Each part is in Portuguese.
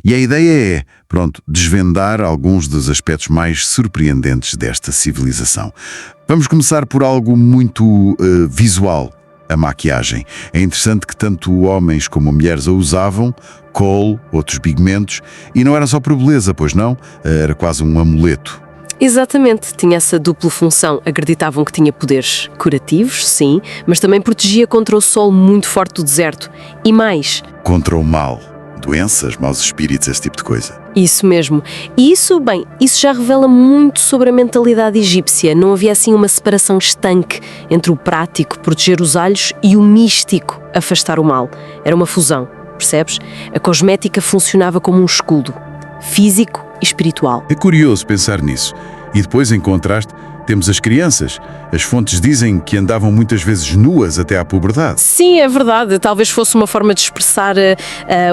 E a ideia é, pronto, desvendar alguns dos aspectos mais surpreendentes desta civilização. Vamos começar por algo muito visual, a maquiagem. É interessante que tanto homens como mulheres a usavam, kohl, outros pigmentos, e não era só por beleza, pois não? Era quase um amuleto. Exatamente, tinha essa dupla função. Acreditavam que tinha poderes curativos, sim, mas também protegia contra o sol muito forte do deserto. E mais... Contra o mal, doenças, maus espíritos, esse tipo de coisa. Isso mesmo. E isso já revela muito sobre a mentalidade egípcia. Não havia assim uma separação estanque entre o prático, proteger os olhos, e o místico, afastar o mal. Era uma fusão, percebes? A cosmética funcionava como um escudo, físico e espiritual. É curioso pensar nisso. E depois, em contraste, temos as crianças. As fontes dizem que andavam muitas vezes nuas até à puberdade. Sim, é verdade. Talvez fosse uma forma de expressar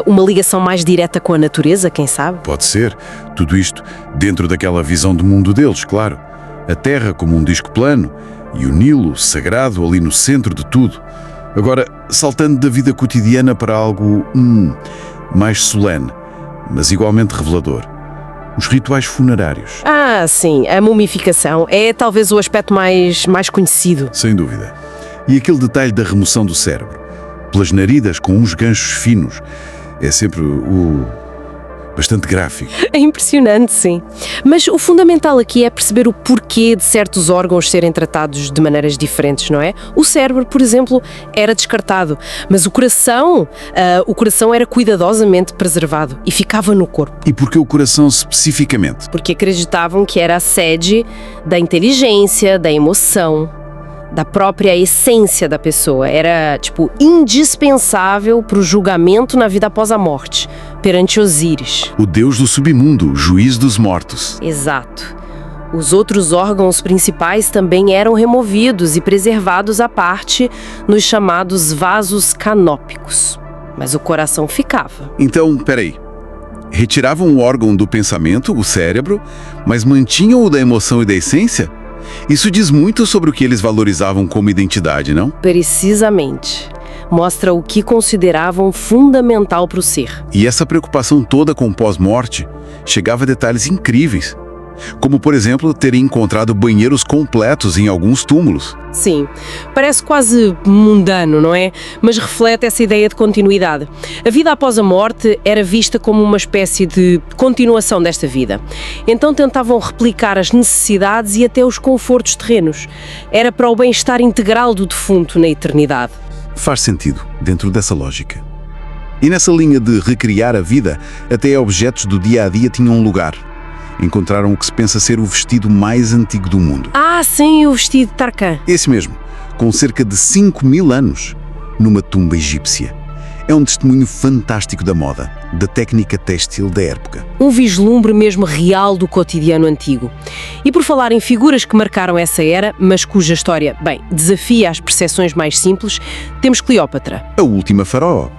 uma ligação mais direta com a natureza, quem sabe? Pode ser. Tudo isto dentro daquela visão do mundo deles, claro. A Terra como um disco plano e o Nilo sagrado ali no centro de tudo. Agora, saltando da vida cotidiana para algo mais solene, mas igualmente revelador. Os rituais funerários. Ah, sim, a mumificação é talvez o aspecto mais conhecido. Sem dúvida. E aquele detalhe da remoção do cérebro, pelas naridas com uns ganchos finos, é sempre bastante gráfico. É impressionante, sim. Mas o fundamental aqui é perceber o porquê de certos órgãos serem tratados de maneiras diferentes, não é? O cérebro, por exemplo, era descartado, mas o coração era cuidadosamente preservado e ficava no corpo. E por que o coração especificamente? Porque acreditavam que era a sede da inteligência, da emoção, da própria essência da pessoa. Era, indispensável para o julgamento na vida após a morte, perante Osíris. O deus do submundo, o juiz dos mortos. Exato. Os outros órgãos principais também eram removidos e preservados à parte nos chamados vasos canópicos. Mas o coração ficava. Então, peraí. Retiravam o órgão do pensamento, o cérebro, mas mantinham o da emoção e da essência? Isso diz muito sobre o que eles valorizavam como identidade, não? Precisamente. Mostra o que consideravam fundamental para o ser. E essa preocupação toda com o pós-morte chegava a detalhes incríveis. Como, por exemplo, terem encontrado banheiros completos em alguns túmulos. Sim, parece quase mundano, não é? Mas reflete essa ideia de continuidade. A vida após a morte era vista como uma espécie de continuação desta vida. Então tentavam replicar as necessidades e até os confortos terrenos. Era para o bem-estar integral do defunto na eternidade. Faz sentido, dentro dessa lógica. E nessa linha de recriar a vida, até objetos do dia-a-dia tinham um lugar. Encontraram o que se pensa ser o vestido mais antigo do mundo. Ah, sim, o vestido de Tarkan. Esse mesmo, com cerca de 5.000 anos, numa tumba egípcia. É um testemunho fantástico da moda, da técnica têxtil da época. Um vislumbre mesmo real do cotidiano antigo. E por falar em figuras que marcaram essa era, mas cuja história, desafia as percepções mais simples, temos Cleópatra. A última faraó.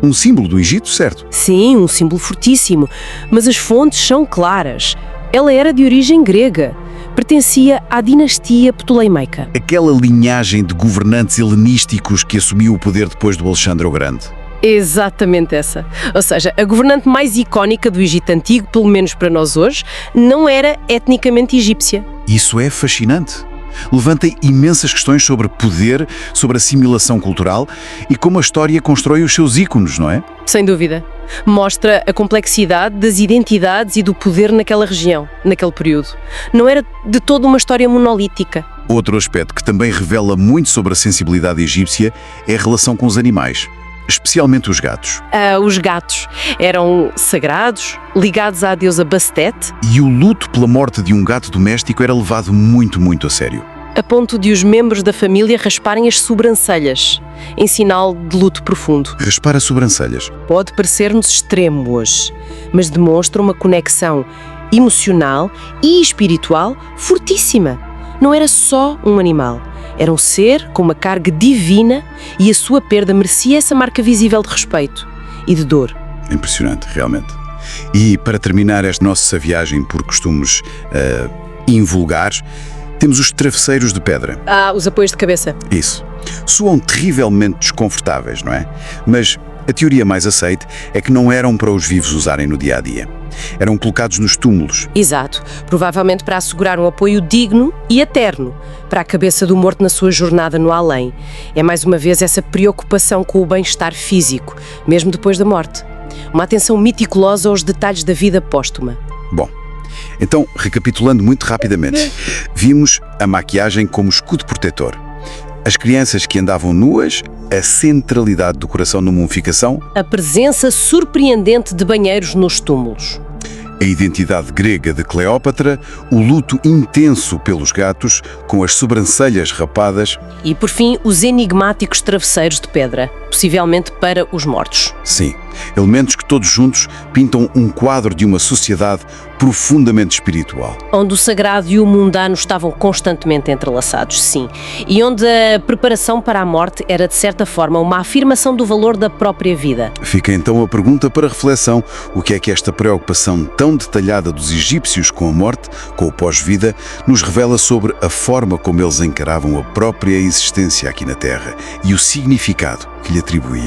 Um símbolo do Egito, certo? Sim, um símbolo fortíssimo, mas as fontes são claras. Ela era de origem grega, pertencia à dinastia ptolemaica. Aquela linhagem de governantes helenísticos que assumiu o poder depois do Alexandre o Grande. Exatamente essa. Ou seja, a governante mais icónica do Egito Antigo, pelo menos para nós hoje, não era etnicamente egípcia. Isso é fascinante. Levanta imensas questões sobre poder, sobre assimilação cultural e como a história constrói os seus ícones, não é? Sem dúvida. Mostra a complexidade das identidades e do poder naquela região, naquele período. Não era de toda uma história monolítica. Outro aspecto que também revela muito sobre a sensibilidade egípcia é a relação com os animais, especialmente os gatos. Os gatos eram sagrados, ligados à deusa Bastet. E o luto pela morte de um gato doméstico era levado muito, muito a sério. A ponto de os membros da família rasparem as sobrancelhas, em sinal de luto profundo. Raspar as sobrancelhas. Pode parecer-nos extremo hoje, mas demonstra uma conexão emocional e espiritual fortíssima. Não era só um animal. Era um ser com uma carga divina e a sua perda merecia essa marca visível de respeito e de dor. Impressionante, realmente. E para terminar esta nossa viagem por costumes invulgares, temos os travesseiros de pedra. Os apoios de cabeça. Isso. Soam terrivelmente desconfortáveis, não é? Mas A teoria mais aceite é que não eram para os vivos usarem no dia-a-dia. Eram colocados nos túmulos. Exato. Provavelmente para assegurar um apoio digno e eterno para a cabeça do morto na sua jornada no além. É mais uma vez essa preocupação com o bem-estar físico, mesmo depois da morte. Uma atenção meticulosa aos detalhes da vida póstuma. Bom, então, recapitulando muito rapidamente, vimos a maquiagem como escudo protetor. As crianças que andavam nuas, a centralidade do coração na mumificação, A presença surpreendente de banheiros nos túmulos. a identidade grega de Cleópatra, o luto intenso pelos gatos, com as sobrancelhas rapadas. E, por fim, os enigmáticos travesseiros de pedra, possivelmente para os mortos. Sim, elementos que todos juntos pintam um quadro de uma sociedade profundamente espiritual. Onde o sagrado e o mundano estavam constantemente entrelaçados, sim. E onde a preparação para a morte era, de certa forma, uma afirmação do valor da própria vida. Fica então a pergunta para reflexão: o que é que esta preocupação tão detalhada dos egípcios com a morte, com o pós-vida, nos revela sobre a forma como eles encaravam a própria existência aqui na Terra e o significado que lhe atribuíam?